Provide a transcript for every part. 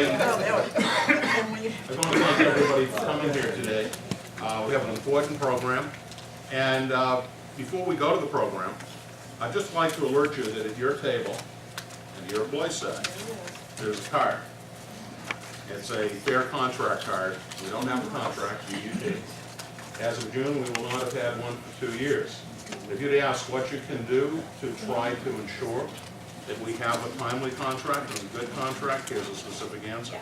everybody. I just want to thank everybody for coming here today. We have an important program, and before we go to the program, I'd just like to alert you that at your table, and your employee set, there's a card. It's a fair contract card. We don't have a contract, you do. As of June, we will not have had one for 2 years. If you'd ask what you can do to try to ensure that we have a timely contract and a good contract, here's a specific answer.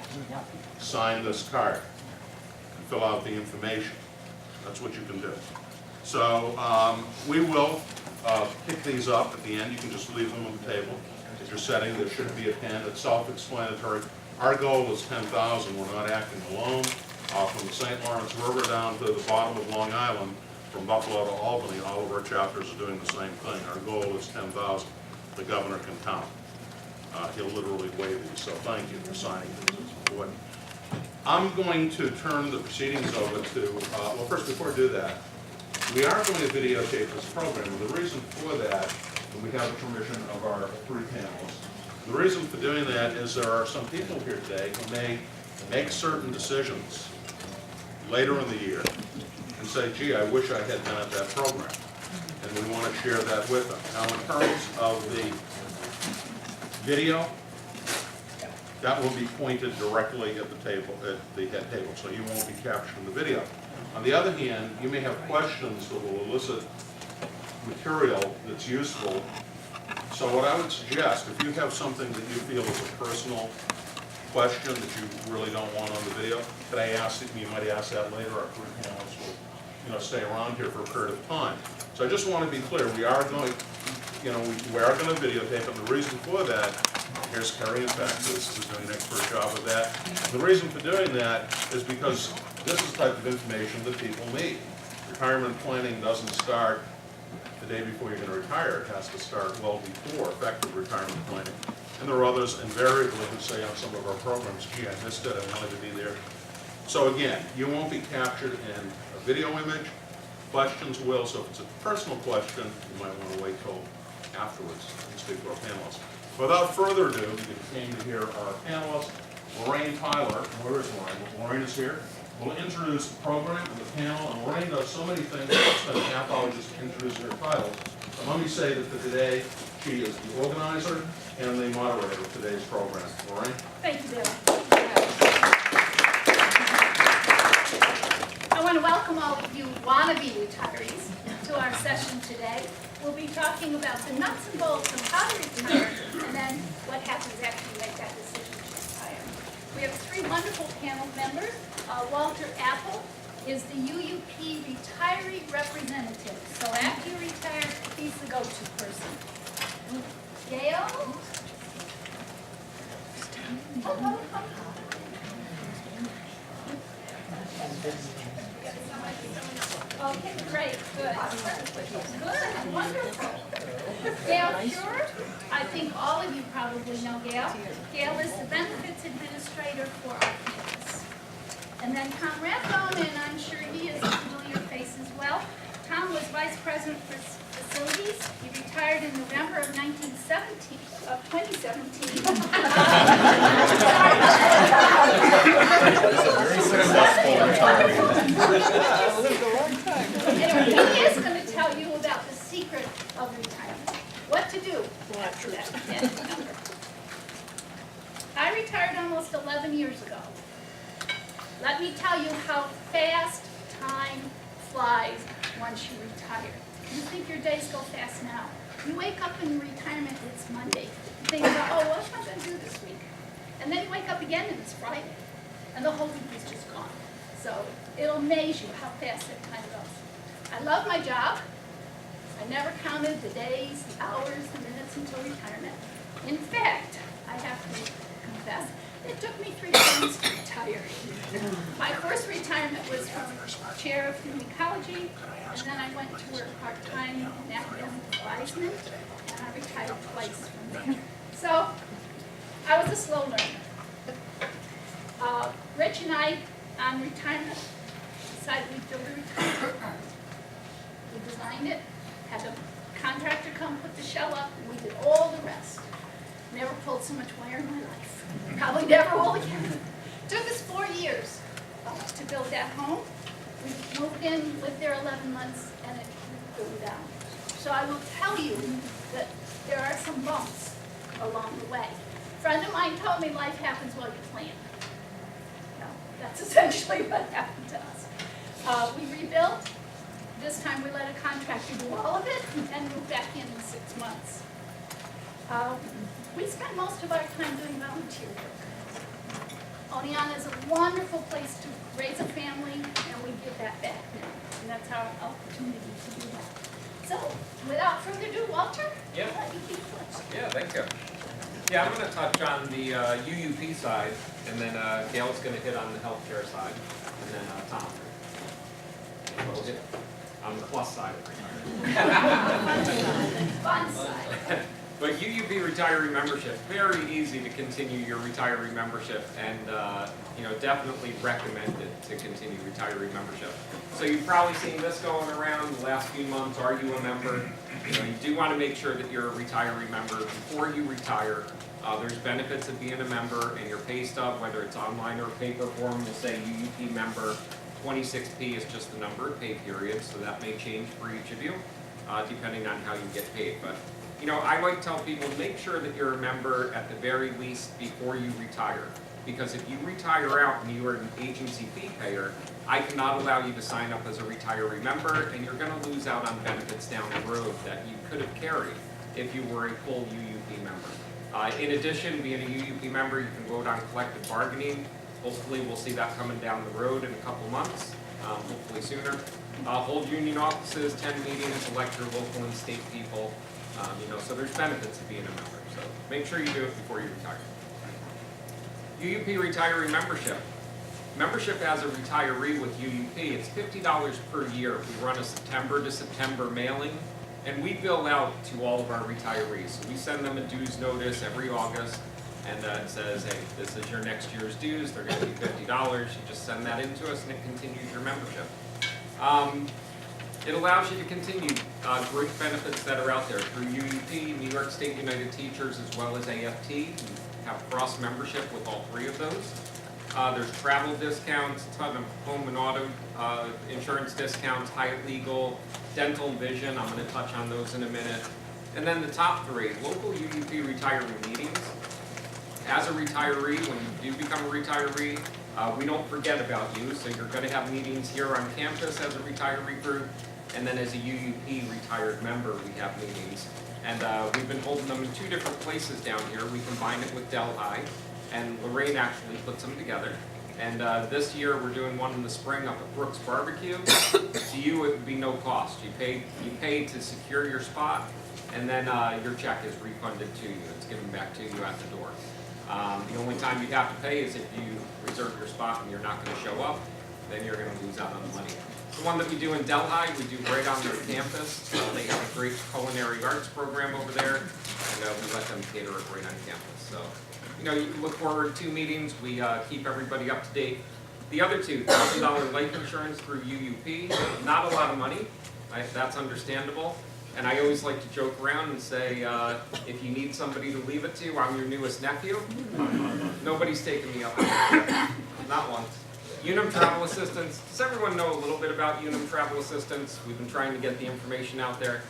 Sign this card and fill out the information. That's what you can do. So we will pick these up at the end. You can just leave them on the table. If you're setting, there should be a pen. It's self-explanatory. Our goal is 10,000. We're not acting alone. From the St. Lawrence River down to the bottom of Long Island, from Buffalo to Albany, all of our chapters are doing the same thing. Our goal is 10,000. The governor can count. He'll literally waive these, so thank you for signing these. It's important. I'm going to turn the proceedings over to, well, first, before I do that, we are going to videotape this program, and the reason for that, and we have the permission of our 3 panelists, the reason for doing that is there are some people here today who may make certain decisions later in the year and say, gee, I wish I had been at that program. And we want to share that with them. Now, in terms of the video, that will be pointed directly at the table, at the head table, so you won't be capturing the video. On the other hand, you may have questions that will elicit material that's useful. So what I would suggest, if you have something that you feel is a personal question that you really don't want on the video, could I ask that you might ask that later? Our 3 panelists will, stay around here for a period of time. So I just want to be clear, we are going, we are going to videotape, and the reason for that, here's Kerry, in fact, who's doing an expert job of that. The reason for doing that is because this is the type of information that people need. Retirement planning doesn't start the day before you're going to retire. It has to start well before effective retirement planning. And there are others invariably who say on some of our programs, gee, I missed it, I wanted to be there. So again, you won't be captured in a video image. Questions will, so if it's a personal question, you might want to wait till afterwards and speak to our panelists. Without further ado, you came to hear our panelists. Lorraine Tyler, where is Lorraine? Lorraine is here. We'll introduce the program and the panel, and Lorraine does so many things, we'll spend a half hour just to introduce her titles. But let me say that for today, she is the organizer and the moderator of today's program. Lorraine? Thank you, Bill. I want to welcome all of you wannabe retirees to our session today. We'll be talking about the nuts and bolts of how to retire and then what happens after you make that decision to retire. We have 3 wonderful panel members. Walter Apple is the UUP retiree representative. So after you retire, he's the go-to person. Gail? Okay, great, good. Good, wonderful. Gail Pure, I think all of you probably know Gail. Gail is the benefits administrator for our campus. And then Tom Rathbone, and I'm sure he is a familiar face as well. Tom was vice president for facilities. He retired in November of 2017. Anyway, he is going to tell you about the secret of retirement. What to do after that. I retired almost 11 years ago. Let me tell you how fast time flies once you retire. You think your days go fast now. You wake up in retirement, it's Monday. You think about, oh, what am I going to do this week? And then you wake up again and it's Friday. And the whole week is just gone. So it'll amaze you how fast that time goes. I love my job. I never counted the days, the hours, the minutes until retirement. In fact, I have to confess, it took me 3 months to retire. My first retirement was from chair of human ecology, and then I went to work part-time in academic advisement, and I retired twice from there. So I was a slow learner. Rich and I, on retirement, decided we'd build a retirement home. We designed it, had a contractor come put the shell up, and we did all the rest. Never pulled so much wire in my life. Probably never will again. Took us 4 years to build that home. We moved in, lived there 11 months, and it blew down. So I will tell you that there are some bumps along the way. A friend of mine told me life happens while you plan. No, that's essentially what happened to us. We rebuilt. This time we let a contractor do all of it and moved back in 6 months. We spend most of our time doing volunteer work. Oneonta is a wonderful place to raise a family, and we give that back now. And that's our opportunity to do that. So, without further ado, Walter, Yeah. I'll let you keep first. Yeah, thank you. Yeah, I'm going to touch on the UUP side, and then Gail's going to hit on the healthcare side, and then Tom. We'll hit on the plus side of retirement. Fun side. But UUP retiree membership, very easy to continue your retiree membership, and definitely recommended to continue retiree membership. So you've probably seen this going around the last few months. Are you a member? You do want to make sure that you're a retiree member before you retire. There's benefits of being a member, and your pay stub, whether it's online or paper form, will say UUP member. 26P is just the number of pay periods, so that may change for each of you, depending on how you get paid. But I like to tell people, make sure that you're a member at the very least before you retire. Because if you retire out and you are an agency fee payer, I cannot allow you to sign up as a retiree member, and you're going to lose out on benefits down the road that you could have carried if you were a full UUP member. In addition, being a UUP member, you can vote on collective bargaining. Hopefully, we'll see that coming down the road in a couple months, hopefully sooner. Hold union offices, 10 meetings, elect your local and state people. So there's benefits to being a member. So make sure you do it before you retire. UUP retiree membership. Membership as a retiree with UUP, it's $50 per year. We run a September to September mailing, and we bill out to all of our retirees. So we send them a dues notice every August, and it says, hey, this is your next year's dues. They're going to be $50. You just send that in to us, and it continues your membership. It allows you to continue great benefits that are out there through UUP, New York State United Teachers, as well as AFT. You have cross membership with all 3 of those. There's travel discounts, a ton of home and auto insurance discounts, Hyatt Legal, dental and vision. I'm going to touch on those in a minute. And then the top 3, local UUP retiree meetings. As a retiree, when you do become a retiree, we don't forget about you, so you're going to have meetings here on campus as a retiree group, and then as a UUP retired member, we have meetings. And we've been holding them in 2 different places down here. We combine it with Delhi, and Lorraine actually puts them together. And this year, we're doing one in the spring up at Brooks Barbecue. To you, it would be no cost. You pay to secure your spot, and then your check is refunded to you. It's given back to you at the door. The only time you have to pay is if you reserve your spot and you're not going to show up, then you're going to lose out on the money. The one that we do in Delhi, we do right on their campus. They have a great culinary arts program over there, and we let them cater it right on campus. So, you can look forward to meetings. We keep everybody up to date. The other 2, $1,000 life insurance through UUP, not a lot of money. That's understandable. And I always like to joke around and say, if you need somebody to leave it to, I'm your newest nephew. Nobody's taken me up on it. Not once. Unum Travel Assistance. Does everyone know a little bit about Unum Travel Assistance? We've been trying to get the information out there.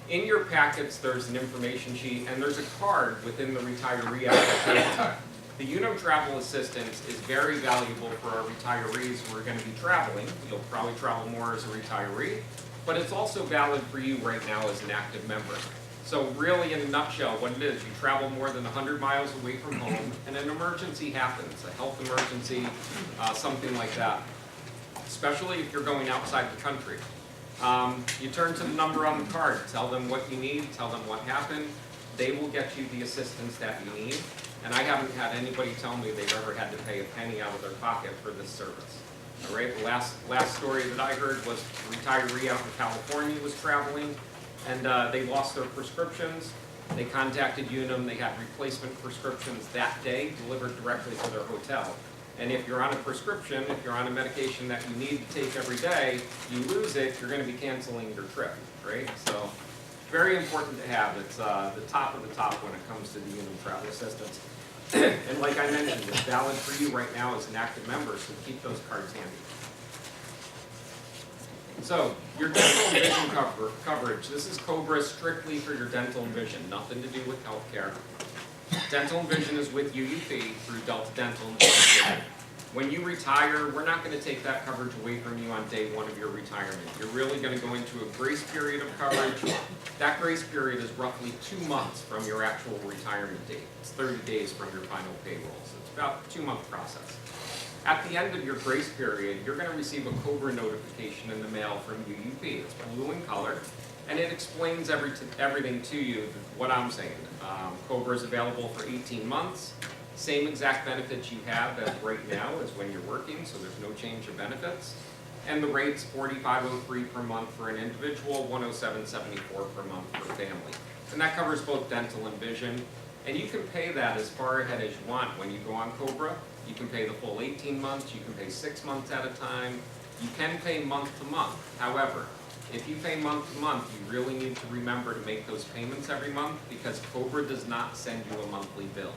In your packets, there's an information sheet, and there's a card within the retiree application. The Unum Travel Assistance is very valuable for our retirees who are going to be traveling. You'll probably travel more as a retiree. But it's also valid for you right now as an active member. So really, in a nutshell, what it is, you travel more than 100 miles away from home, and an emergency happens, a health emergency, something like that, especially if you're going outside the country. You turn to the number on the card, tell them what you need, tell them what happened. They will get you the assistance that you need. And I haven't had anybody tell me they've ever had to pay a penny out of their pocket for this service. All right, the last story that I heard was a retiree out in California was traveling, and they lost their prescriptions. They contacted Unum. They had replacement prescriptions that day delivered directly to their hotel. And if you're on a prescription, if you're on a medication that you need to take every day, you lose it, you're going to be canceling your trip, right? So Very important to have. It's the top of the top when it comes to the Unum travel assistance. And like I mentioned, it's valid for you right now as an active member, so keep those cards handy. So, your dental and vision coverage. This is COBRA strictly for your dental and vision, nothing to do with healthcare. Dental and vision is with UUP through Delta Dental and Vision. When you retire, we're not going to take that coverage away from you on day one of your retirement. You're really going to go into a grace period of coverage. That grace period is roughly 2 months from your actual retirement date. It's 30 days from your final payroll, so it's about a 2-month process. At the end of your grace period, you're going to receive a COBRA notification in the mail from UUP. It's blue in color, and it explains everything to you, what I'm saying. COBRA is available for 18 months. Same exact benefits you have as right now as when you're working, so there's no change of benefits. And the rate's $45.03 per month for an individual, $107.74 per month for a family. And that covers both dental and vision. And you can pay that as far ahead as you want. When you go on COBRA, you can pay the full 18 months, you can pay 6 months at a time. You can pay month to month. However, if you pay month to month, you really need to remember to make those payments every month because COBRA does not send you a monthly bill.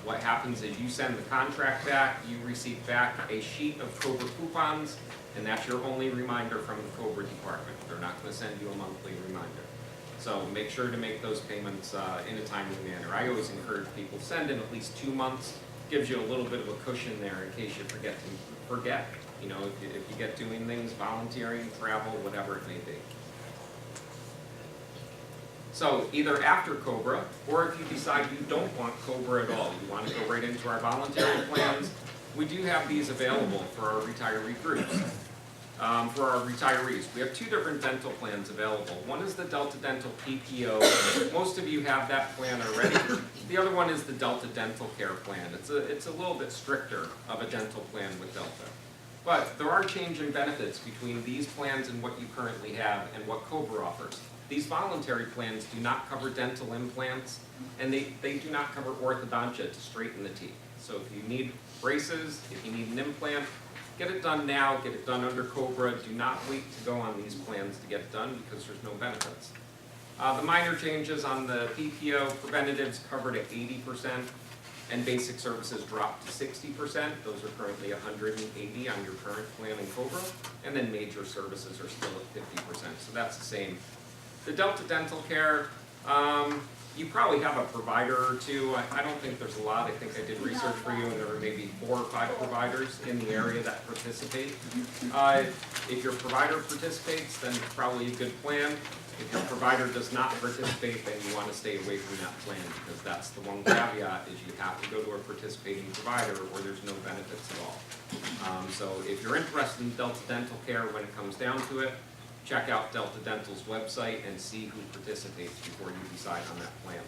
What happens is you send the contract back, you receive back a sheet of COBRA coupons, and that's your only reminder from the COBRA department. They're not going to send you a monthly reminder. So make sure to make those payments in a timely manner. I always encourage people, send in at least 2 months. Gives you a little bit of a cushion there in case you forget. You know, if you get doing things, volunteering, travel, whatever it may be. So either after COBRA, or if you decide you don't want COBRA at all, you want to go right into our voluntary plans, we do have these available for our retiree groups. For our retirees, we have 2 different dental plans available. One is the Delta Dental PPO. Most of you have that plan already. The other one is the Delta Dental Care Plan. It's a little bit stricter of a dental plan with Delta. But there are change in benefits between these plans and what you currently have and what COBRA offers. These voluntary plans do not cover dental implants, and they do not cover orthodontia to straighten the teeth. So if you need braces, if you need an implant, get it done now, get it done under COBRA. Do not wait to go on these plans to get it done because there's no benefits. The minor changes on the PPO, preventatives covered at 80%, and basic services dropped to 60%. Those are currently 180 on your current plan in COBRA, and then major services are still at 50%, so that's the same. The Delta Dental Care, you probably have a provider or two. I don't think there's a lot. I think I did research for you and there were maybe 4 or 5 providers in the area that participate. If your provider participates, then it's probably a good plan. If your provider does not participate, then you want to stay away from that plan because that's the one caveat is you have to go to a participating provider or there's no benefits at all. So if you're interested in Delta Dental Care when it comes down to it, check out Delta Dental's website and see who participates before you decide on that plan.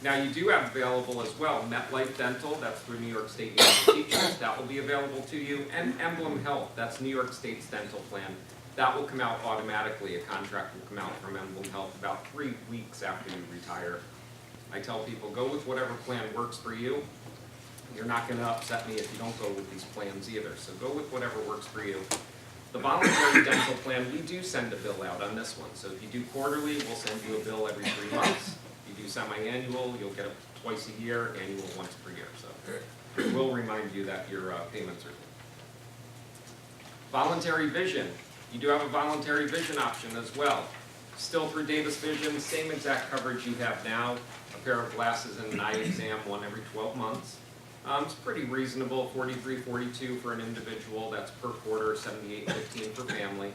Now you do have available as well MetLife Dental, that's through New York State University Teachers, that will be available to you, and Emblem Health, that's New York State's dental plan. That will come out automatically. A contract will come out from Emblem Health about 3 weeks after you retire. I tell people, go with whatever plan works for you. You're not going to upset me if you don't go with these plans either, so go with whatever works for you. The voluntary dental plan, we do send a bill out on this one. So if you do quarterly, we'll send you a bill every 3 months. If you do semi-annual, you'll get it twice a year, annual once per year. So we'll remind you that your payments are due. Voluntary vision. You do have a voluntary vision option as well. Still through Davis Vision, same exact coverage you have now. A pair of glasses and an eye exam, one every 12 months. It's pretty reasonable, $43.42 for an individual, that's per quarter, $78.15 per family.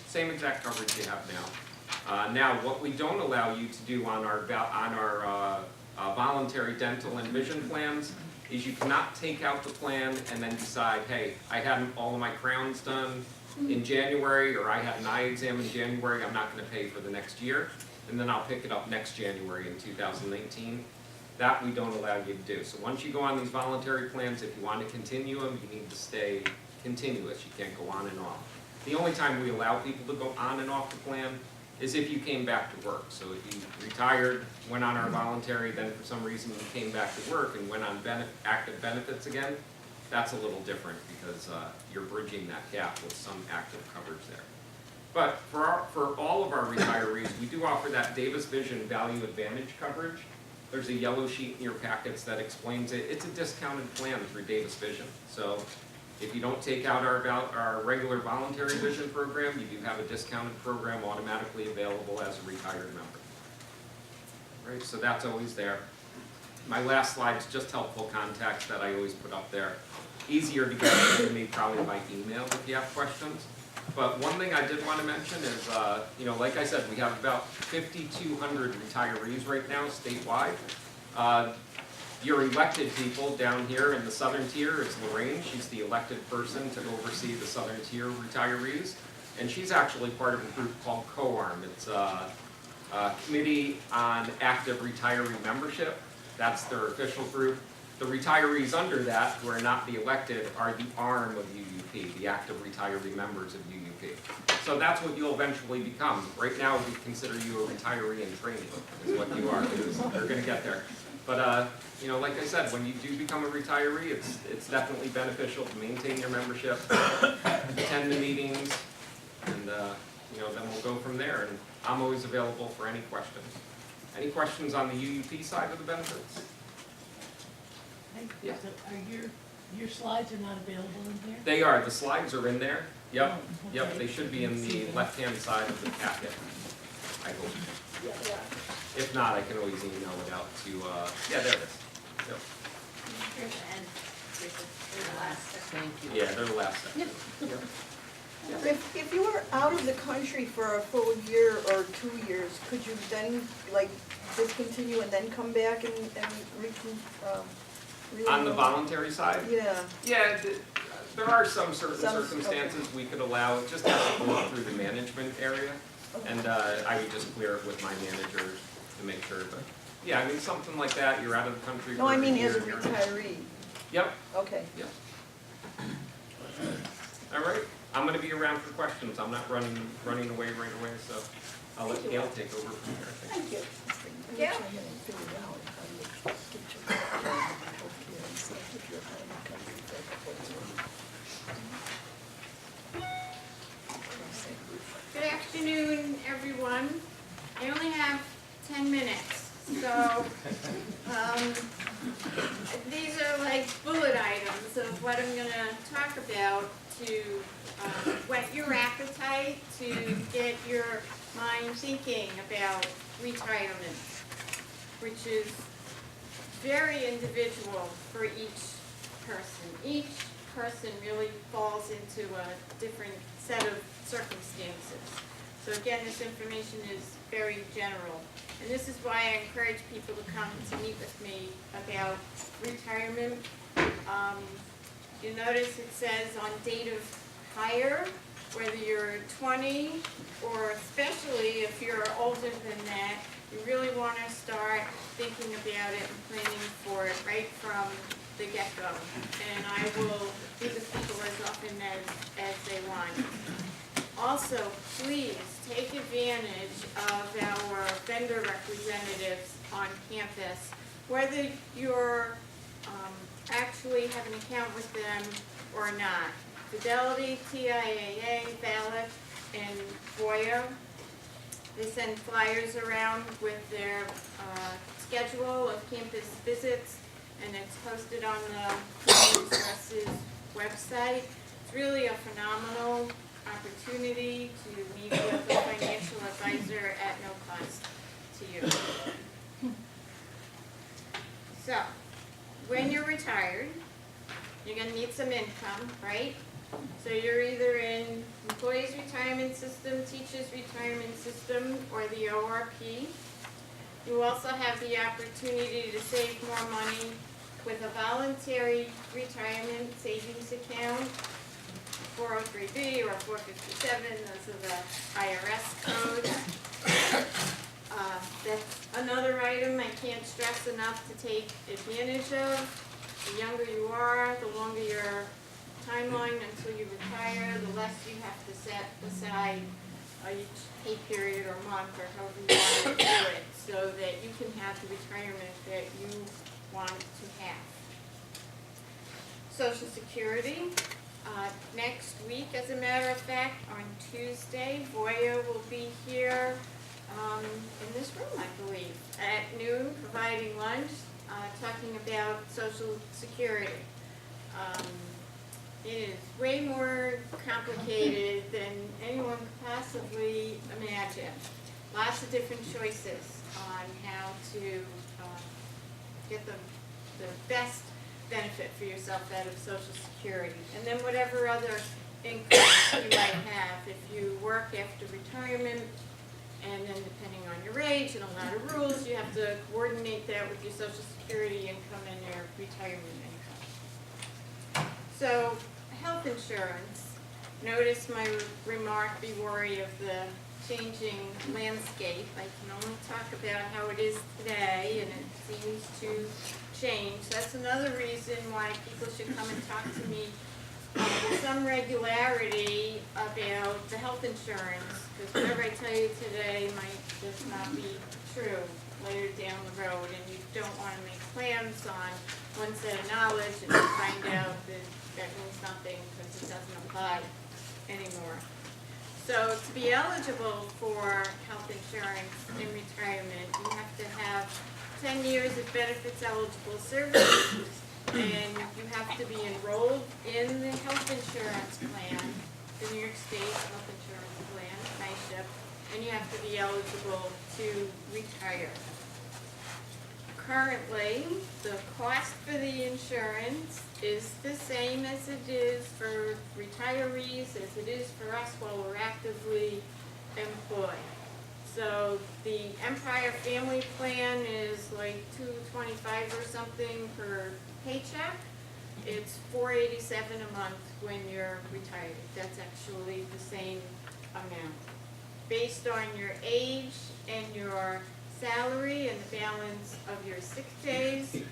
Same exact coverage you have now. Now, what we don't allow you to do on our voluntary dental and vision plans is you cannot take out the plan and then decide, hey, I had all of my crowns done in January, or I had an eye exam in January, I'm not going to pay for the next year, and then I'll pick it up next January in 2019. That we don't allow you to do. So once you go on these voluntary plans, if you want to continue them, you need to stay continuous. You can't go on and off. The only time we allow people to go on and off the plan is if you came back to work. So if you retired, went on our voluntary, then for some reason you came back to work and went on active benefits again, that's a little different because you're bridging that gap with some active coverage there. But for all of our retirees, we do offer that Davis Vision Value Advantage coverage. There's a yellow sheet in your packets that explains it. It's a discounted plan through Davis Vision. So if you don't take out our regular voluntary vision program, you do have a discounted program automatically available as a retired member. Right, so that's always there. My last slide is just helpful context that I always put up there. Easier to get to me probably by email if you have questions. But one thing I did want to mention is, like I said, we have about 5,200 retirees right now statewide. Your elected people down here in the southern tier is Lorraine. She's the elected person to oversee the southern tier retirees. And she's actually part of a group called COARM. It's a Committee on Active Retiree Membership. That's their official group. The retirees under that, who are not the elected, are the arm of UUP, the active retiree members of UUP. So that's what you'll eventually become. Right now, we consider you a retiree in training, is what you are. You're going to get there. But like I said, when you do become a retiree, it's definitely beneficial to maintain your membership, attend the meetings, and then we'll go from there. And I'm always available for any questions. Any questions on the UUP side of the benefits? Yeah. Are your slides are not available in here? They are. The slides are in there. Yep. Oh, Yep. okay. They should be in the left-hand side of the packet. I hope. Yeah. If not, I can always email it out to. Yeah, there it is. Yep. Thank you. Yeah, they're the last section. Yep. If you were out of the country for a full year or 2 years, could you then, like, discontinue and then come back and On the voluntary side? Yeah, Yeah, there are some certain Some- circumstances we could allow. It just has to go through the management area. And I would just clear it with my manager to make sure. But yeah, I mean, something like that, you're out of the country no, for I mean year, as a you're- retiree, Yep. okay. All right, I'm gonna be around for questions. I'm not running away right away, so I'll let Gail take over from here, I think. Thank you. Yeah. Good afternoon, everyone. I only have 10 minutes, so these are like bullet items of what I'm going to talk about to whet your appetite, to get your mind thinking about retirement, which is very individual for each person. Each person really falls into a different set of circumstances. So again, this information is very general. And this is why I encourage people to come to meet with me about retirement. You notice it says on date of hire, whether you're 20 or especially if you're older than that, you really want to start thinking about it and planning for it right from the get-go. And I will be with people as often as they want. Also, please take advantage of our vendor representatives on campus, whether you're actually have an account with them or not. Fidelity, TIAA, VALIC, and Voya. They send flyers around with their schedule of campus visits, and it's posted on the Human Resources website. It's really a phenomenal opportunity to meet with a financial advisor at no cost to you. So, when you're retired, you're going to need some income, right? So you're either in Employees Retirement System, Teachers Retirement System, or the ORP. You also have the opportunity to save more money with a voluntary retirement savings account, 403B or 457, those are the IRS codes. That's another item I can't stress enough to take advantage of. The younger you are, the longer your timeline until you retire, the less you have to set aside each pay period or month or however you want to do it, so that you can have the retirement that you want to have. Social Security, next week, as a matter of fact, on Tuesday, Voya will be here in this room, I believe, at noon, providing lunch, talking about Social Security. It is way more complicated than anyone could possibly imagine. Lots of different choices on how to get the best benefit for yourself out of Social Security. And then whatever other income you might have. If you work after retirement, and then depending on your age and a lot of rules, you have to coordinate that with your Social Security income and your retirement income. So, health insurance. Notice my remark, be wary of the changing landscape. I can only talk about how it is today, and it seems to change. That's another reason why people should come and talk to me with some regularity about the health insurance, because whatever I tell you today might just not be true later down the road, and you don't want to make plans on one set of knowledge and then find out that that means nothing because it doesn't apply anymore. So to be eligible for health insurance in retirement, you have to have 10 years of benefits eligible service, and you have to be enrolled in the health insurance plan, the New York State Health Insurance Plan, NYSHIP, and you have to be eligible to retire. Currently, the cost for the insurance is the same as it is for retirees, as it is for us while we're actively employed. So the Empire Family Plan is like $225 or something per paycheck. It's $487 a month when you're retired. That's actually the same amount. Based on your age and your salary and the balance of your sick days, we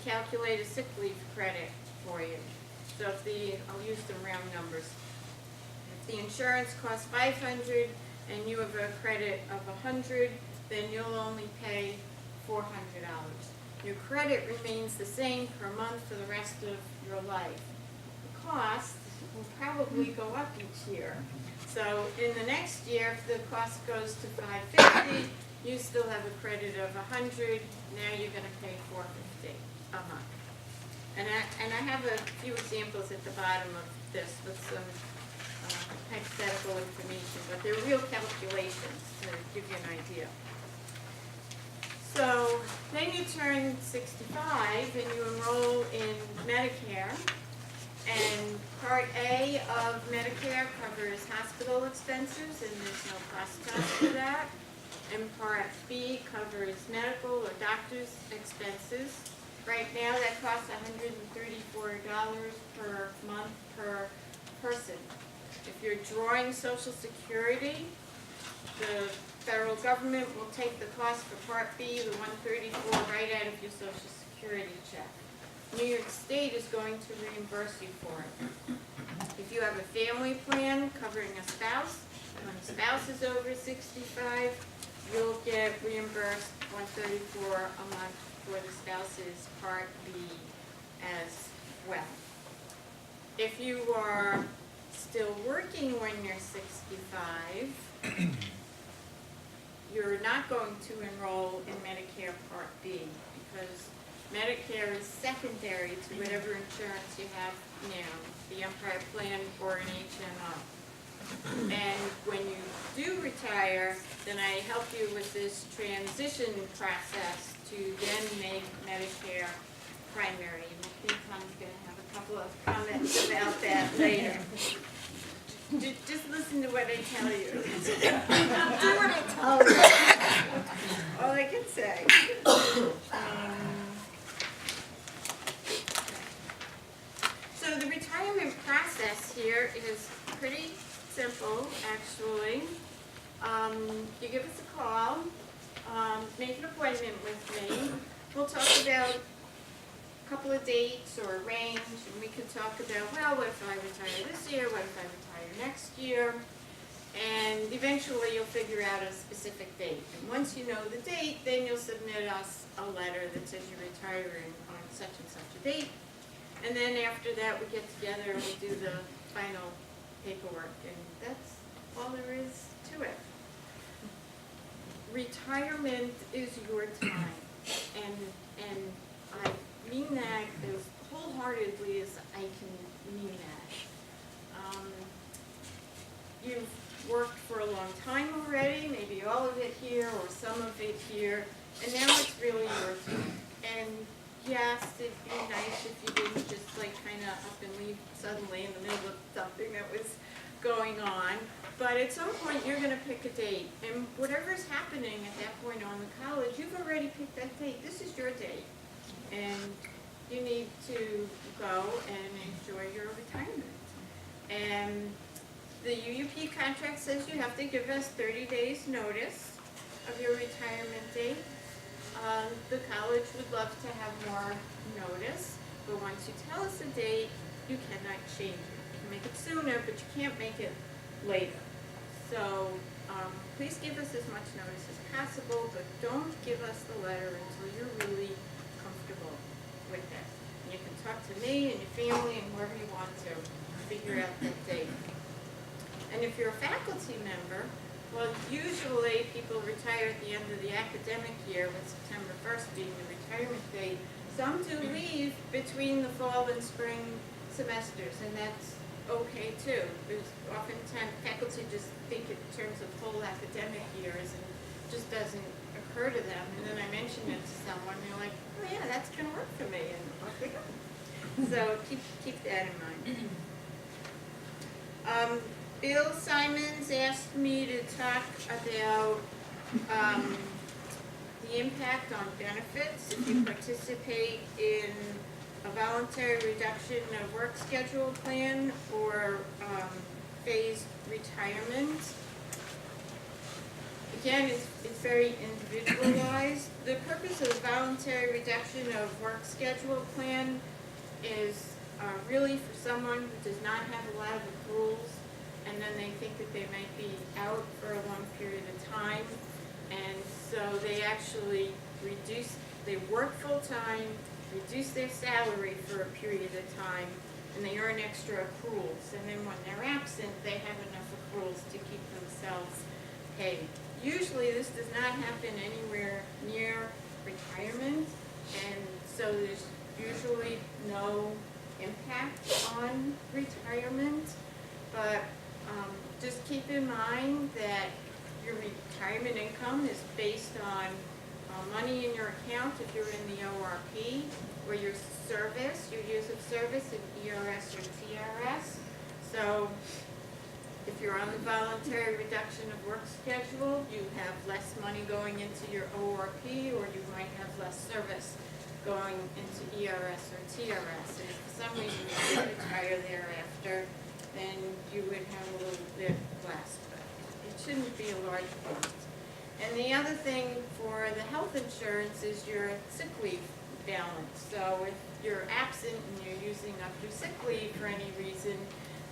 calculate a sick leave credit for you. So if I'll use the round numbers. If the insurance costs $500 and you have a credit of $100, then you'll only pay $400. Your credit remains the same per month for the rest of your life. The cost will probably go up each year. So in the next year, if the cost goes to $550, you still have a credit of $100. Now you're going to pay $450 a month. And I have a few examples at the bottom of this with some hypothetical information, but they're real calculations to give you an idea. So then you turn 65 and you enroll in Medicare. And Part A of Medicare covers hospital expenses, and there's no cost for that. And Part B covers medical or doctor's expenses. Right now, that costs $134 per month per person. If you're drawing Social Security, the federal government will take the cost for Part B, the $134, right out of your Social Security check. New York State is going to reimburse you for it. If you have a family plan covering a spouse, when the spouse is over 65, you'll get reimbursed $134 a month for the spouse's Part B as well. If you are still working when you're 65, you're not going to enroll in Medicare Part B because Medicare is secondary to whatever insurance you have now, the Empire Plan or an HMO. And when you do retire, then I help you with this transition process to then make Medicare primary. And I think Tom's going to have a couple of comments about that later. Just listen to what I tell you. Do what I tell you. All I can say. So the retirement process here is pretty simple, actually. You give us a call, make an appointment with me. We'll talk about a couple of dates or a range, and we can talk about, well, what if I retire this year, what if I retire next year, and eventually you'll figure out a specific date. And once you know the date, then you'll submit us a letter that says you're retiring on such and such a date. And then after that, we get together and we do the final paperwork, and that's all there is to it. Retirement is your time, and I mean that as wholeheartedly as I can mean that. You've worked for a long time already, maybe all of it here or some of it here, and now it's really your turn. And yes, it'd be nice if you didn't just like kind of up and leave suddenly in the middle of something that was going on. But at some point, you're gonna pick a date, and whatever's happening at that point on the college, you've already picked that date. This is your date, and you need to go and enjoy your retirement. And the UUP contract says you have to give us 30 days notice of your retirement date. The college would love to have more notice, but once you tell us a date, you cannot change it. You can make it sooner, but you can't make it later. So please give us as much notice as possible, but don't give us the letter until you're really comfortable with it. And you can talk to me and your family and whoever you want to figure out that date. And if you're a faculty member, well, usually people retire at the end of the academic year, with September 1st being the retirement date. Some do leave between the fall and spring semesters, and that's okay too. Because oftentimes faculty just think in terms of full academic years and just doesn't occur to them. And then I mention it to someone, and they're like, oh yeah, that's gonna work for me, and off they go. So keep that in mind. Bill Simons asked me to talk about the impact on benefits if you participate in a voluntary reduction of work schedule plan or phased retirement. Again, it's very individualized. The purpose of the voluntary reduction of work schedule plan is really for someone who does not have a lot of accruals, and then they think that they might be out for a long period of time, and so they actually they work full-time, reduce their salary for a period of time, and they earn extra accruals, and then when they're absent, they have enough accruals to keep themselves paid. Usually this does not happen anywhere near retirement, and so there's usually no impact on retirement, but just keep in mind that your retirement income is based on money in your account if you're in the ORP, or your service, your years of service in ERS or TRS. So if you're on the voluntary reduction of work schedule, you have less money going into your ORP, or you might have less service going into ERS or TRS. And if for some reason you did retire thereafter, then you would have a little bit less, but it shouldn't be a large amount. And the other thing for the health insurance is your sick leave balance. So if you're absent and you're using up your sick leave for any reason,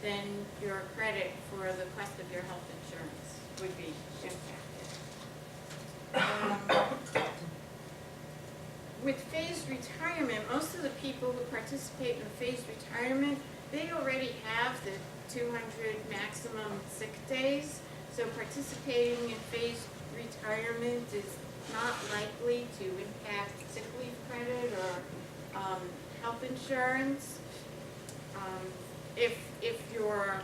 then your credit for the cost of your health insurance would be impacted. With phased retirement, most of the people who participate in phased retirement, they already have the 200 maximum sick days. So participating in phased retirement is not likely to impact sick leave credit or health insurance. If you're,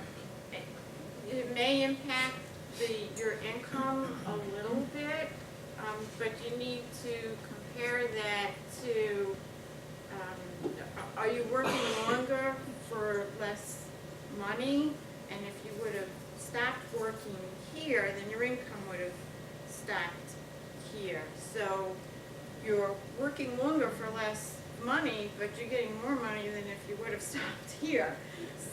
it may impact your income a little bit, but you need to compare that to, are you working longer for less money? And if you would have stopped working here, then your income would have stopped here. So you're working longer for less money, but you're getting more money than if you would have stopped here.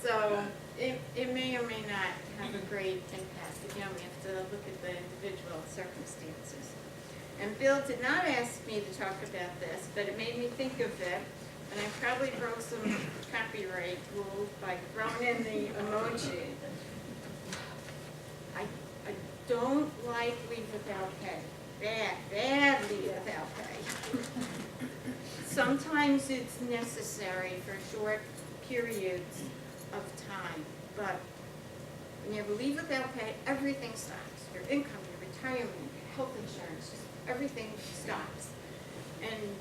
So it may or may not have a great impact. Again, we have to look at the individual circumstances. And Bill did not ask me to talk about this, but it made me think of it. And I probably broke some copyright rules by throwing in the emoji. I don't like leave without pay. Bad leave without pay. Sometimes it's necessary for short periods of time, but when you have a leave without pay, everything stops. Your income, your retirement, your health insurance, just everything stops. And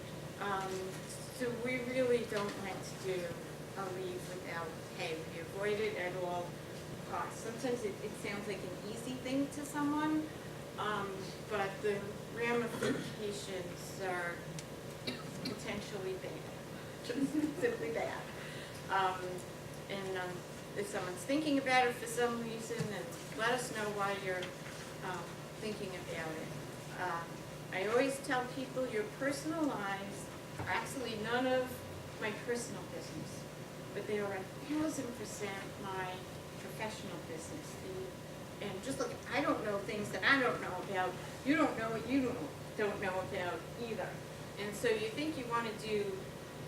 so we really don't like to do a leave without pay. We avoid it at all costs. Sometimes it sounds like an easy thing to someone, but the ramifications are potentially bad, just simply bad. If someone's thinking about it for some reason, then let us know why you're thinking about it. I always tell people your personal lives are actually none of my personal business, but they are 1,000% my professional business. And just look, I don't know things that I don't know about. You don't know what you don't know about either. And so you think you want to do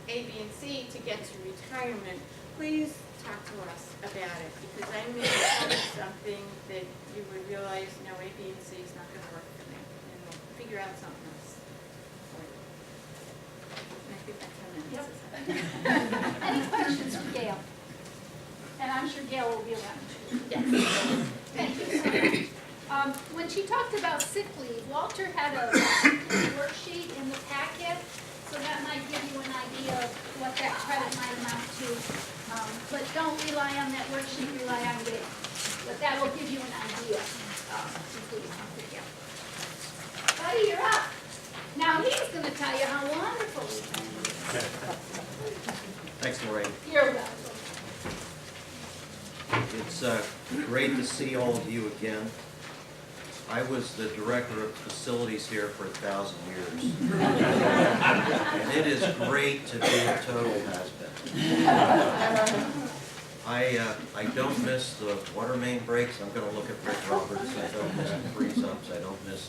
A, B, and C to get to retirement, please talk to us about it, because I may tell you something that you would realize, no, A, B, and C is not going to work for me, and we'll figure out something else for you. And I think that's 10 minutes. Yep. Any questions for Gail? And I'm sure Gail will be around too. Yes. Thank you so much. When she talked about sick leave, Walter had a worksheet in the packet, so that might give you an idea of what that credit might amount to. But don't rely on that worksheet, rely on Gail. But that will give you an idea. Buddy, you're up. Now he's going to tell you how wonderful we've been. Thanks, Lorraine. You're welcome. It's great to see all of you again. I was the director of facilities here for 1,000 years. And it is great to be a total has-been. I don't miss the water main breaks. I'm going to look at Rick Roberts. I don't miss the freeze-ups. I don't miss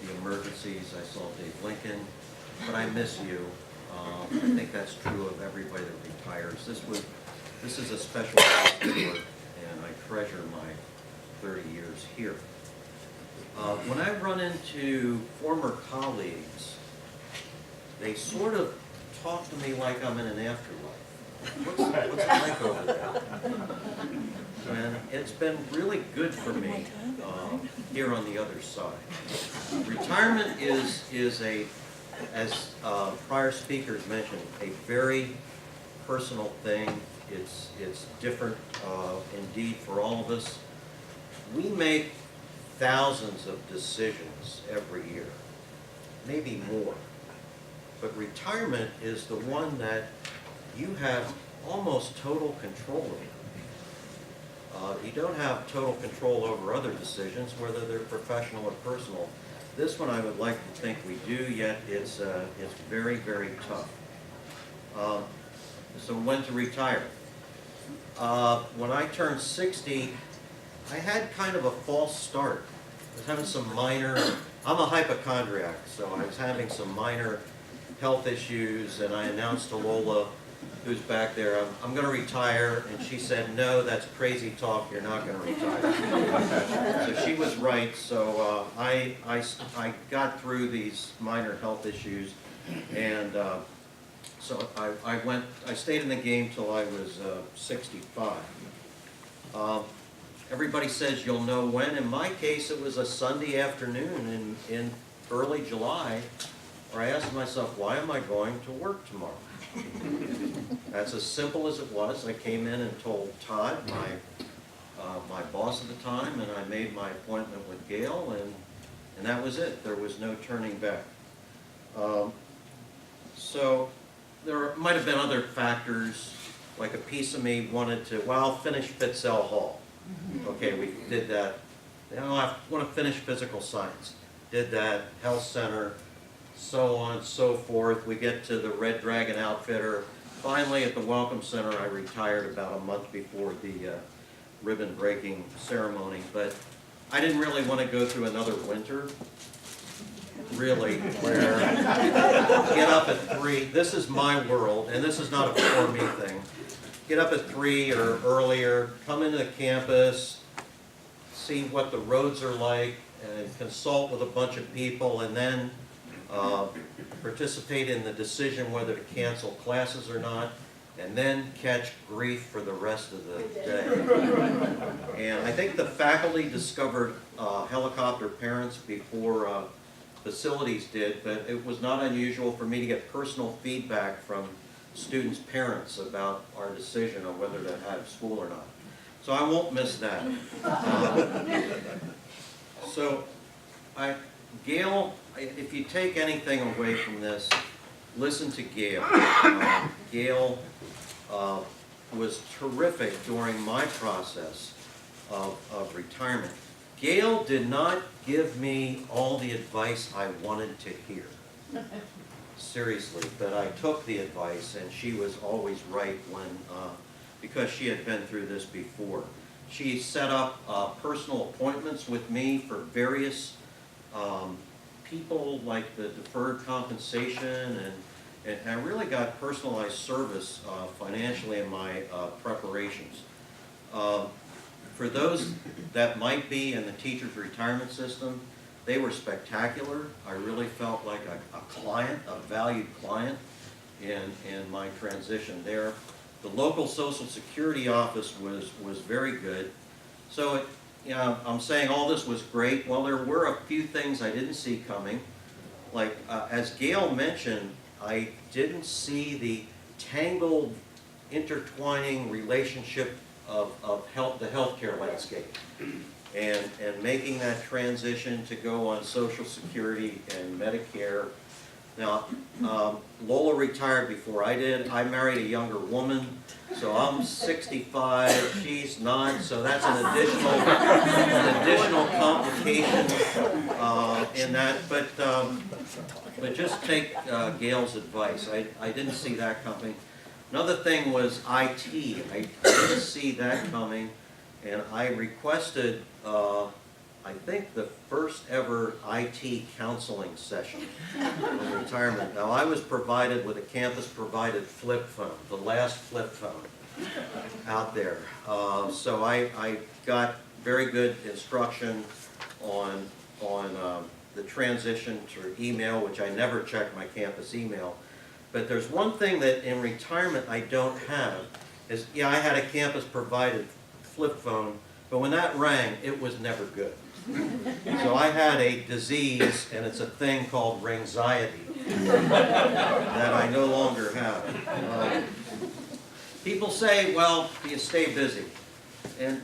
the emergencies. I saw Dave Lincoln. But I miss you. I think that's true of everybody that retires. This is a special place to work, and I treasure my 30 years here. When I run into former colleagues, they sort of talk to me like I'm in an afterlife. What's it like over there? And it's been really good for me here on the other side. Retirement is a, as prior speakers mentioned, a very personal thing. It's different indeed for all of us. We make thousands of decisions every year, maybe more. But retirement is the one that you have almost total control over. You don't have total control over other decisions, whether they're professional or personal. This one I would like to think we do, yet it's very, very tough. So when to retire? When I turned 60, I had kind of a false start. I was having some minor, I'm a hypochondriac, so I was having some minor health issues, and I announced to Lola, who's back there, I'm going to retire, and she said, no, that's crazy talk, you're not going to retire. So she was right, so I got through these minor health issues, and so I stayed in the game till I was 65. Everybody says you'll know when. In my case, it was a Sunday afternoon in early July, where I asked myself, why am I going to work tomorrow? That's as simple as it was. I came in and told Todd, my boss at the time, and I made my appointment with Gail, and that was it. There was no turning back. So there might have been other factors, like a piece of me wanted to, well, I'll finish Fitzell Hall. Okay, we did that. Now I want to finish physical science. Did that, health center, so on and so forth. We get to the Red Dragon Outfitter. Finally, at the Welcome Center, I retired about a month before the ribbon breaking ceremony. But I didn't really want to go through another winter, really, where get up at 3. This is my world, and this is not a for me thing. Get up at 3 or earlier, come into the campus, see what the roads are like, and consult with a bunch of people, and then participate in the decision whether to cancel classes or not. and then catch grief for the rest of the day. And I think the faculty discovered helicopter parents before facilities did, but it was not unusual for me to get personal feedback from students' parents about our decision on whether to have school or not. So I won't miss that. So, Gail, if you take anything away from this, listen to Gail. Gail was terrific during my process of retirement. Gail did not give me all the advice I wanted to hear. Seriously, but I took the advice, and she was always right when, because she had been through this before. She set up personal appointments with me for various people, like the deferred compensation, and I really got personalized service financially in my preparations. For those that might be in the teacher's retirement system, they were spectacular. I really felt like a client, a valued client in my transition there. The local Social Security office was very good. So, I'm saying all this was great. Well, there were a few things I didn't see coming. Like, as Gail mentioned, I didn't see the tangled, intertwining relationship of the healthcare landscape. And making that transition to go on Social Security and Medicare. Now, Lola retired before I did. I married a younger woman, so I'm 65, she's not, so that's an additional complication in that. But just take Gail's advice. I didn't see that coming. Another thing was IT. I didn't see that coming, and I requested, I think, the first ever IT counseling session in retirement. Now, I was provided with a campus-provided flip phone, the last flip phone out there. So I got very good instruction on the transition to email, which I never checked my campus email. But there's one thing that in retirement I don't have, is, yeah, I had a campus-provided flip phone, but when that rang, it was never good. So I had a disease, and it's a thing called ringxiety that I no longer have. People say, well, do you stay busy? And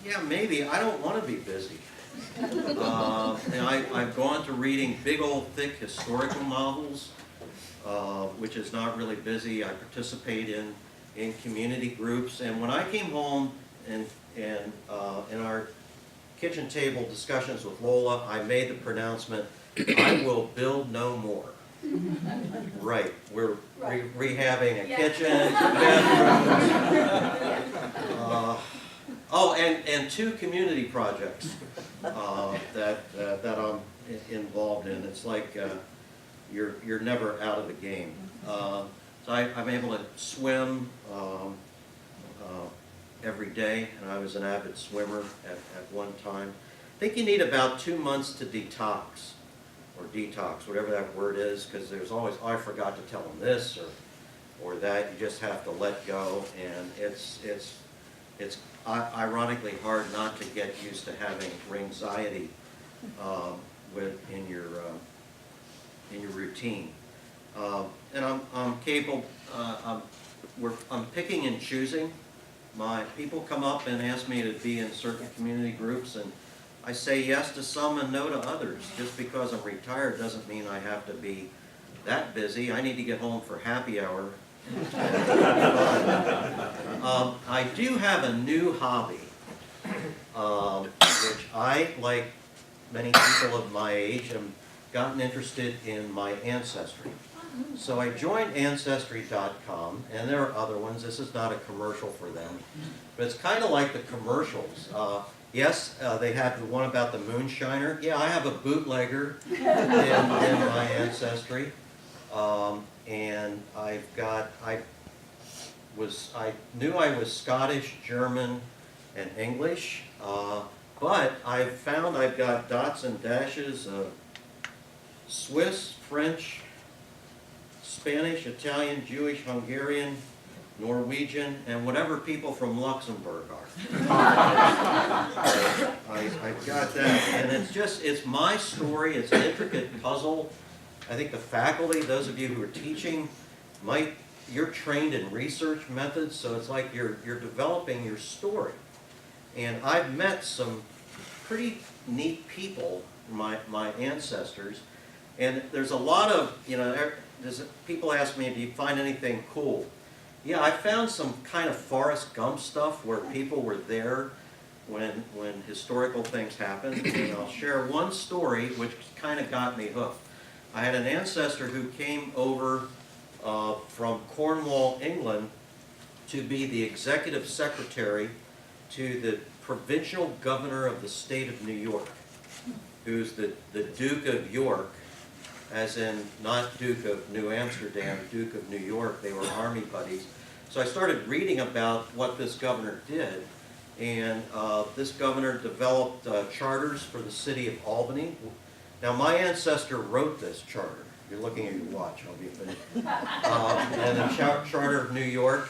yeah, maybe. I don't want to be busy. And I've gone to reading big old thick historical novels, which is not really busy. I participate in community groups, and when I came home and in our kitchen table discussions with Lola, I made the pronouncement, I will build no more. Right, we're rehabbing a kitchen, bedrooms. Oh, and 2 community projects that I'm involved in. It's like you're never out of the game. So I'm able to swim every day, and I was an avid swimmer at one time. I think you need about 2 months to detox, or detox, whatever that word is, because there's always, oh, I forgot to tell them this or that. You just have to let go, and it's ironically hard not to get used to having ringxiety in your routine. And I'm capable. I'm picking and choosing. My people come up and ask me to be in certain community groups, and I say yes to some and no to others. Just because I'm retired doesn't mean I have to be that busy. I need to get home for happy hour. I do have a new hobby, which I, like many people of my age, have gotten interested in my ancestry. So I joined Ancestry.com, and there are other ones. This is not a commercial for them, but it's kind of like the commercials. Yes, they have the one about the moonshiner. Yeah, I have a bootlegger in my ancestry, and I knew I was Scottish, German, and English, but I've found I've got dots and dashes of Swiss, French, Spanish, Italian, Jewish, Hungarian, Norwegian, and whatever people from Luxembourg are. I've got that, and it's my story, it's an intricate puzzle. I think the faculty, those of you who are teaching, you're trained in research methods, so it's like you're developing your story. And I've met some pretty neat people, my ancestors, and there's a lot of, people ask me, do you find anything cool? Yeah, I found some kind of Forrest Gump stuff where people were there when historical things happened, and I'll share one story which kind of got me hooked. I had an ancestor who came over from Cornwall, England, to be the executive secretary to the provincial governor of the state of New York, who's the Duke of York, as in not Duke of New Amsterdam, Duke of New York. They were army buddies. So I started reading about what this governor did, and this governor developed charters for the city of Albany. Now, my ancestor wrote this charter. You're looking at your watch, I'll be finished. And the Charter of New York,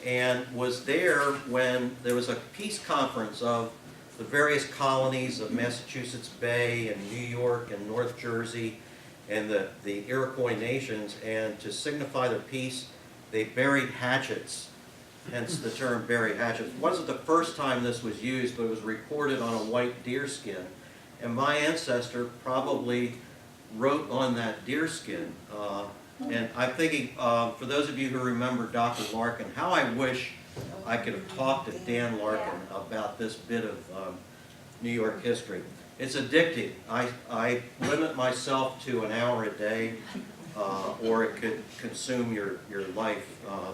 and was there when there was a peace conference of the various colonies of Massachusetts Bay and New York and North Jersey and the Iroquois nations, and to signify their peace, they buried hatchets, hence the term bury hatchets. It wasn't the first time this was used, but it was recorded on a white deer skin. And my ancestor probably wrote on that deer skin. And I'm thinking, for those of you who remember Dr. Larkin, how I wish I could have talked to Dan Larkin about this bit of New York history. It's addicting. I limit myself to an hour a day, or it could consume your life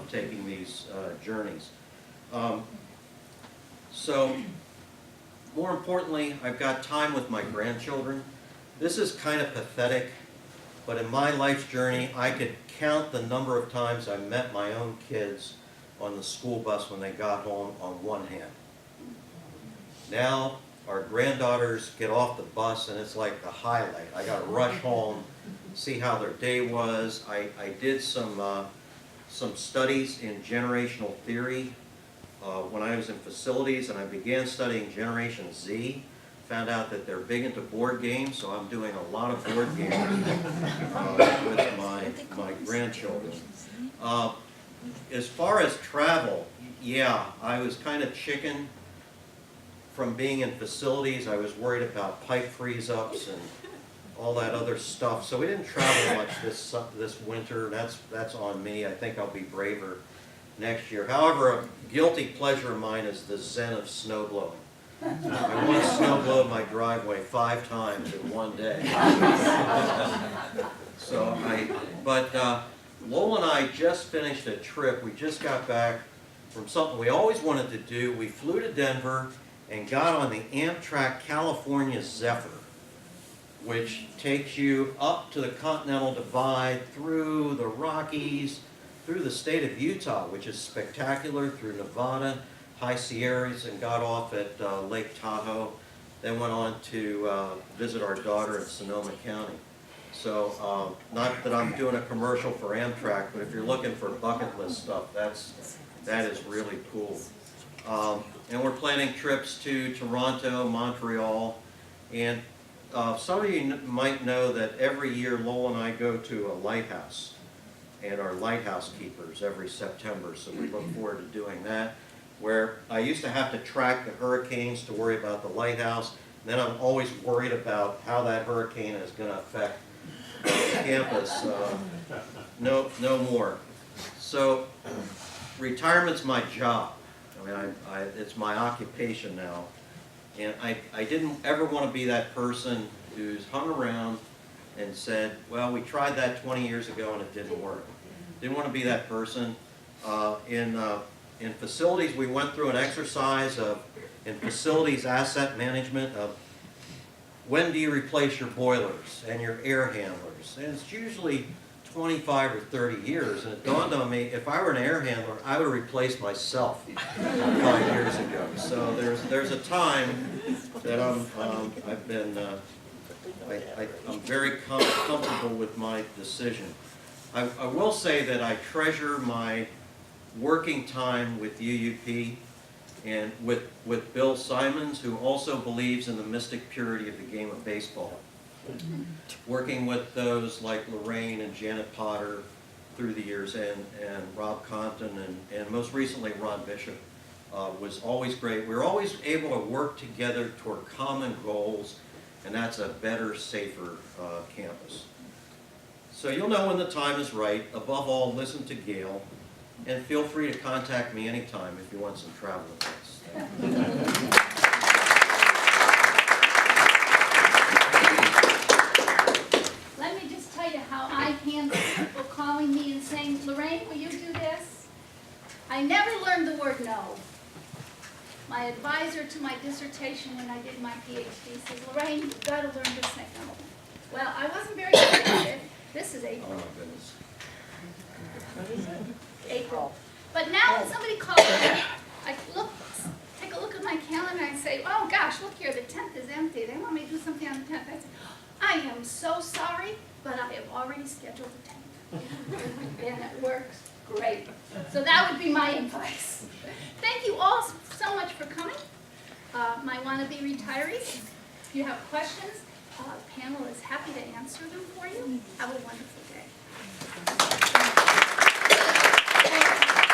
taking these journeys. So, more importantly, I've got time with my grandchildren. This is kind of pathetic, but in my life's journey, I could count the number of times I met my own kids on the school bus when they got home on one hand. Now, our granddaughters get off the bus and it's like the highlight. I got to rush home, see how their day was. I did some studies in generational theory when I was in facilities, and I began studying Generation Z. Found out that they're big into board games, so I'm doing a lot of board games with my grandchildren. As far as travel, yeah, I was kind of chicken from being in facilities. I was worried about pipe freeze-ups and all that other stuff, so we didn't travel much this winter. That's on me. I think I'll be braver next year. However, a guilty pleasure of mine is the zen of snowblowing. I once snowblowed my driveway 5 times in one day. But Lowell and I just finished a trip. We just got back from something we always wanted to do. We flew to Denver and got on the Amtrak California Zephyr, which takes you up to the Continental Divide, through the Rockies, through the state of Utah, which is spectacular, through Nevada, High Sierras, and got off at Lake Tahoe. Then went on to visit our daughter in Sonoma County. So, not that I'm doing a commercial for Amtrak, but if you're looking for bucket list stuff, that is really cool. And we're planning trips to Toronto, Montreal, and some of you might know that every year Lowell and I go to a lighthouse, and our lighthouse keepers every September, so we look forward to doing that, where I used to have to track the hurricanes to worry about the lighthouse, and then I'm always worried about how that hurricane is going to affect the campus. No more. So retirement's my job. I mean, it's my occupation now, and I didn't ever want to be that person who's hung around and said, well, we tried that 20 years ago and it didn't work. Didn't want to be that person. In facilities, we went through an exercise in facilities asset management of when do you replace your boilers and your air handlers? And it's usually 25 or 30 years, and it dawned on me, if I were an air handler, I would have replaced myself 5 years ago. So there's a time that I'm very comfortable with my decision. I will say that I treasure my working time with UUP and with Bill Simons, who also believes in the mystic purity of the game of baseball. Working with those like Lorraine and Janet Potter through the years, and Rob Compton, and most recently Ron Bishop, was always great. We were always able to work together toward common goals, and that's a better, safer campus. So you'll know when the time is right. Above all, listen to Gail, and feel free to contact me anytime if you want some travel advice. Let me just tell you how I handle people calling me and saying, Lorraine, will you do this? I never learned the word no. My advisor to my dissertation when I did my PhD says, Lorraine, you've got to learn to say no. Well, I wasn't very good at it. This is Oh April. my goodness. April. But now when somebody calls me, I take a look at my calendar and say, oh gosh, look here, the 10th is empty. They want me to do something on the 10th. I say, I am so sorry, but I have already scheduled the 10th. And it works great. So that would be my advice. Thank you all so much for coming. My wannabe retirees, if you have questions, the panel is happy to answer them for you. Have a wonderful day.